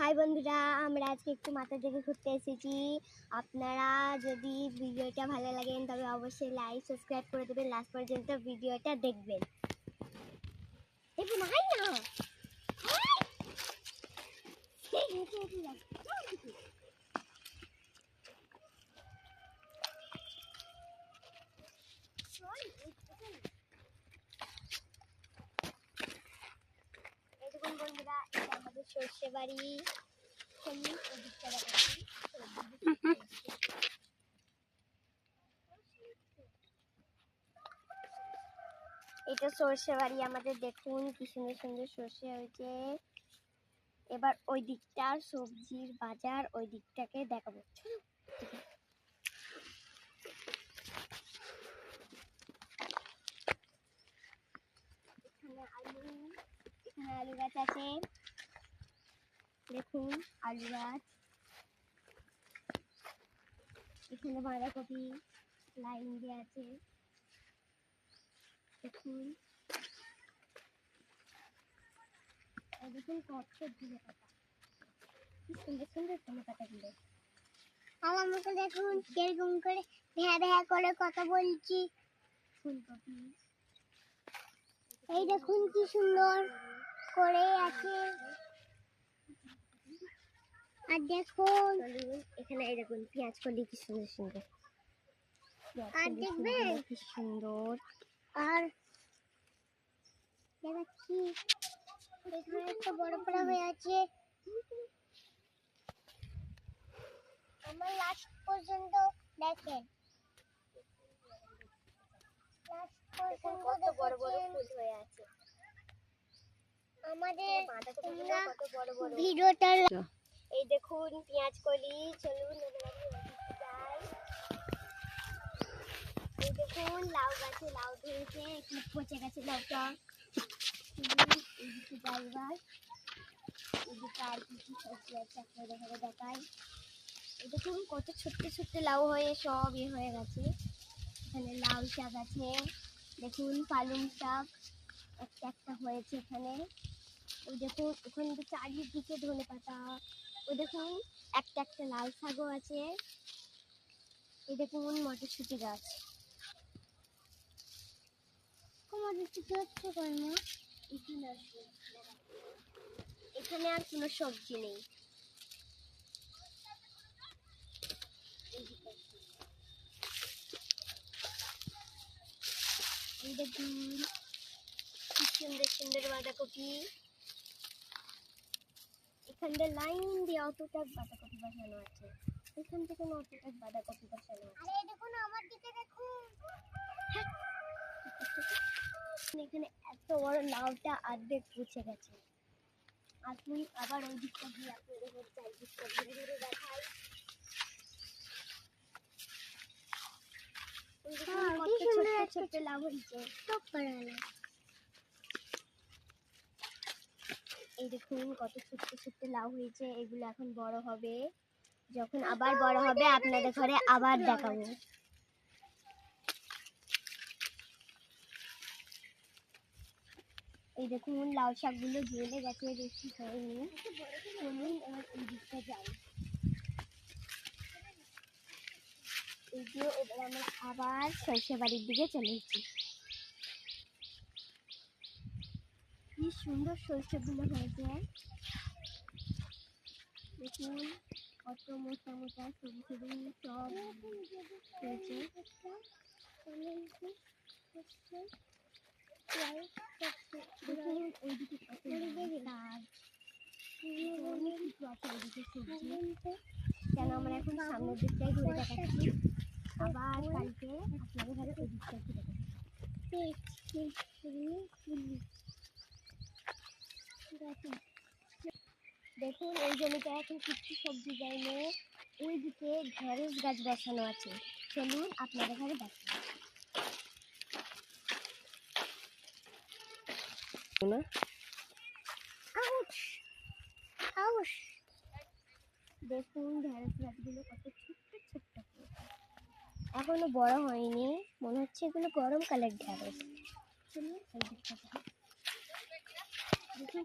High বন্ধুরা, আমরা আজকে একটু মাথা থেকে ঘুরতে এসেছি। আপনারা যদি ভিডিওটা ভালো লাগেন তবে অবশ্যই লাইক সাবস্ক্রাইব করে দেবেন, লাস্ট পর্যন্ত ভিডিওটা দেখবেন। দেখুন হাই না দেখুন বন্ধুরা, এটা আমাদের সর্ষে বাড়ি। এটা সর্ষে বাড়ি আমাদের। দেখুন কি সুন্দর সুন্দর সর্ষে হয়েছে। এবার ওই দিকটার সবজির বাজার, ওই দিকটাকে দেখাবো। এখানে আলু গাছ আছে, দেখুন আলু গাছ। এখানে বাঁধাকপি লাইন দিয়ে আছে, দেখুন। দেখুন কত ধনে পাতা, কি সুন্দর সুন্দর ধনে পাতাগুলো। আর আমাকে দেখুন কিরকম করে ভ্যা ভ্যা করে কথা বলছি। ফুলকপি, এই দেখুন কি সুন্দর করে আছে। আর দেখুন এখানে এই দেখুন পেঁয়াজ কলি কি সুন্দর সুন্দর। আর দেখবেন কি সুন্দর। আর দেখাচ্ছি এখানে একটা বড় বড় হয়ে আছে। আমার লাস্ট পর্যন্ত দেখেন, লাস্ট পর্যন্ত কত বড় বড় ফুল হয়ে আছে আমাদের। ভিডিওটা এই দেখুন পেঁয়াজ কলি। চলুন যাই। এই দেখুন লাউ গাছে লাউ ধরেছে, একটু পচে গেছে লাউটা। এদিকে গাছ, এদিকে আর কি কি সবজি আছে আপনাদের দেখাই। এই দেখুন কত ছোট্ট ছোট্ট লাউ হয়ে সব হয়ে গেছে। এখানে লাউ শাক আছে, দেখুন পালং শাক একটা একটা হয়েছে এখানে। ওই দেখুন ওখানে তো চারিদিকে ধনে পাতা। ওই দেখুন একটা একটা লাল শাকও আছে। এই দেখুন মটরশুঁটি গাছ। মটরশুঁটি হচ্ছে কেন? এখানে আর কোনো সবজি নেই। এই দেখুন কি সুন্দর সুন্দর বাঁধাকপি। এখানে লাইন দিয়ে অতটা বাঁধাকপি বসানো আছে, এখান থেকে অতটা বাঁধাকপি বসানো আছে। আরে দেখুন আমার দিকে দেখুন, এখানে এত বড় লাউটা অর্ধেক পুড়ে গেছে। আসুন আবার ওই দিকটা দিয়ে আপনাদের চারিদিকটা ঘুরে ঘুরে দেখাই। ছোট্ট ছোট্ট লাউ হয়েছে। এই দেখুন কত ছোট্ট ছোট্ট লাউ হয়েছে। এগুলো এখন বড় হবে, যখন আবার বড় হবে আপনাদের ঘরে আবার দেখাবো। এই দেখুন লাউ শাকগুলো জ্বলে গেছে, বেশি হয়নি। চলুন এবার এই দিকটা যাই। এই যে এবার আমরা আবার সরষে বাড়ির দিকে চলে এসেছি। কি সুন্দর সরষেগুলো হয়েছে, দেখুন কত মোটা মোটা সরু সরু সব হয়েছে। দেখুন ওইদিকে কত গাছ, অনেক কিছু আছে ওইদিকে সবজি। কেন আমরা এখন সামনের দিকটাই ঘুরে দেখাচ্ছি, আবার কালকে আপনাদের ঘরে ওই দিকটা ঘুরে দেখাচ্ছি। দেখুন এই জমিতে এখন কিছু সবজি যায়নি, ওইদিকে ঢেঁড়স গাছ বসানো আছে। চলুন আপনাদের ঘরে দেখাচ্ছি। দেখুন ঢেঁড়স গাছগুলো কত ছোট্ট ছোট্ট, এখনো বড় হয়নি, মনে হচ্ছে এগুলো গরম কালের ঢেঁড়স। চলুন এই দিকটা দেখুন।